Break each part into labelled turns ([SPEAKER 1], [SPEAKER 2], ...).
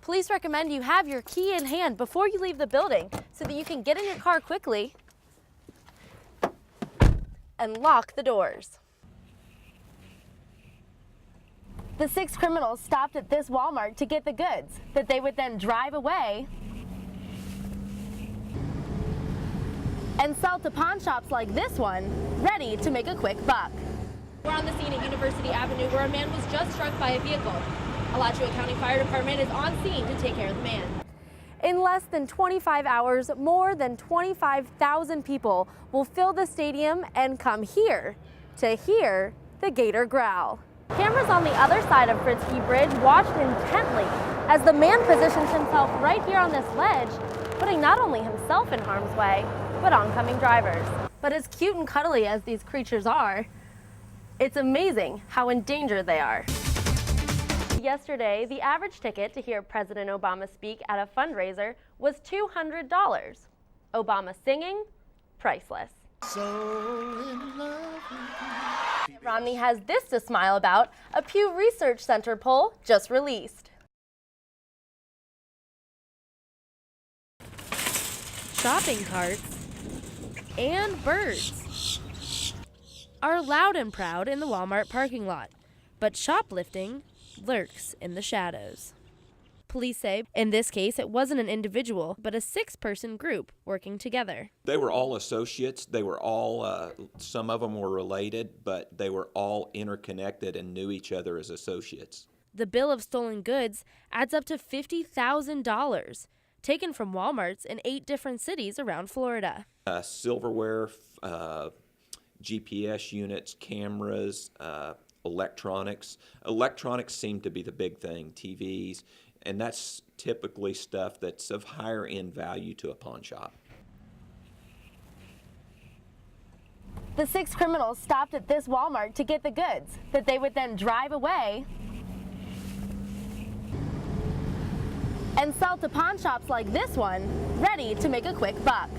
[SPEAKER 1] Police recommend you have your key in hand before you leave the building so that you can get in your car quickly and lock the doors. The 6 criminals stopped at this Walmart to get the goods that they would then drive away and sell to pawn shops like this one, ready to make a quick buck. We're on the scene at University Avenue where a man was just struck by a vehicle. Alachua County Fire Department is on scene to take care of the man. In less than 25 hours, more than 25,000 people will fill the stadium and come here to hear the gator growl. Cameras on the other side of Fritzke Bridge watched intently as the man positions himself right here on this ledge, putting not only himself in harm's way, but oncoming drivers. But as cute and cuddly as these creatures are, it's amazing how in danger they are. Yesterday, the average ticket to hear President Obama speak at a fundraiser was $200. Obama singing, priceless. So in love. Romney has this to smile about, a Pew Research Center poll just released. Shopping carts and birds are loud and proud in the Walmart parking lot, but shoplifting lurks in the shadows. Police say in this case it wasn't an individual, but a 6-person group working together.
[SPEAKER 2] They were all associates. They were all, some of them were related, but they were all interconnected and knew each other as associates.
[SPEAKER 1] The bill of stolen goods adds up to $50,000, taken from Walmarts in 8 different cities around Florida.
[SPEAKER 2] Silverware, GPS units, cameras, electronics. Electronics seem to be the big thing, TVs, and that's typically stuff that's of higher end value to a pawn shop.
[SPEAKER 1] The 6 criminals stopped at this Walmart to get the goods that they would then drive away and sell to pawn shops like this one, ready to make a quick buck.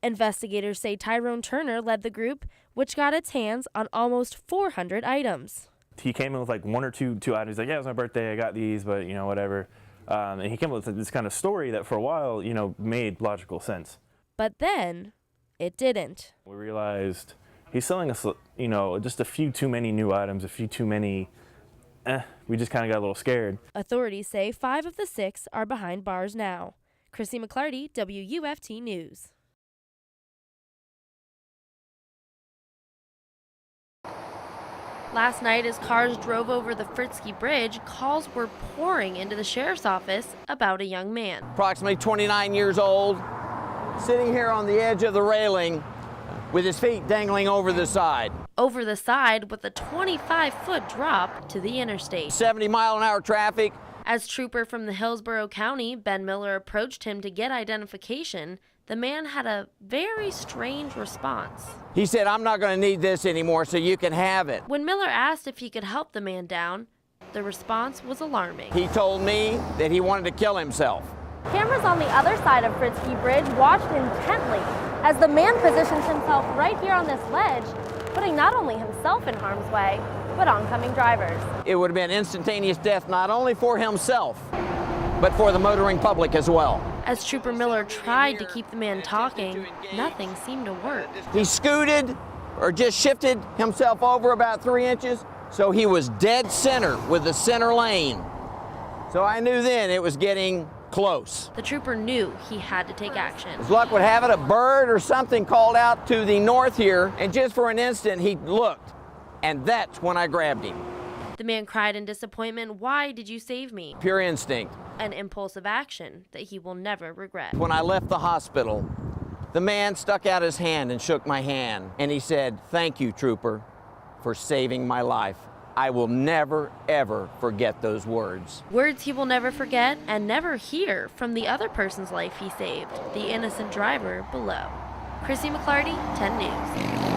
[SPEAKER 1] Investigators say Tyrone Turner led the group, which got its hands on almost 400 items.
[SPEAKER 3] He came in with like 1 or 2 items. He's like, yeah, it was my birthday, I got these, but you know, whatever. And he came up with this kind of story that for a while, you know, made logical sense.
[SPEAKER 1] But then it didn't.
[SPEAKER 3] We realized he's selling us, you know, just a few too many new items, a few too many, we just kind of got a little scared.
[SPEAKER 1] Authorities say 5 of the 6 are behind bars now. Chrissy McLarty, WUFT News. Last night, as cars drove over the Fritzke Bridge, calls were pouring into the sheriff's office about a young man.
[SPEAKER 4] Approximately 29 years old, sitting here on the edge of the railing with his feet dangling over the side.
[SPEAKER 1] Over the side with a 25-foot drop to the interstate.
[SPEAKER 4] 70-mile-an-hour traffic.
[SPEAKER 1] As trooper from the Hillsborough County, Ben Miller, approached him to get identification, the man had a very strange response.
[SPEAKER 4] He said, I'm not going to need this anymore, so you can have it.
[SPEAKER 1] When Miller asked if he could help the man down, the response was alarming.
[SPEAKER 4] He told me that he wanted to kill himself.
[SPEAKER 1] Cameras on the other side of Fritzke Bridge watched intently as the man positions himself right here on this ledge, putting not only himself in harm's way, but oncoming drivers.
[SPEAKER 4] It would have been instantaneous death not only for himself, but for the motoring public as well.
[SPEAKER 1] As Trooper Miller tried to keep the man talking, nothing seemed to work.
[SPEAKER 4] He scooted or just shifted himself over about 3 inches, so he was dead center with the center lane. So I knew then it was getting close.
[SPEAKER 1] The trooper knew he had to take action.
[SPEAKER 4] As luck would have it, a bird or something called out to the north here, and just for an instant he looked, and that's when I grabbed him.
[SPEAKER 1] The man cried in disappointment, "Why did you save me?"
[SPEAKER 4] Pure instinct.
[SPEAKER 1] An impulsive action that he will never regret.
[SPEAKER 4] When I left the hospital, the man stuck out his hand and shook my hand, and he said, "Thank you, trooper, for saving my life." I will never, ever forget those words.
[SPEAKER 1] Words he will never forget and never hear from the other person's life he saved, the innocent driver below. Chrissy McLarty, 10 News.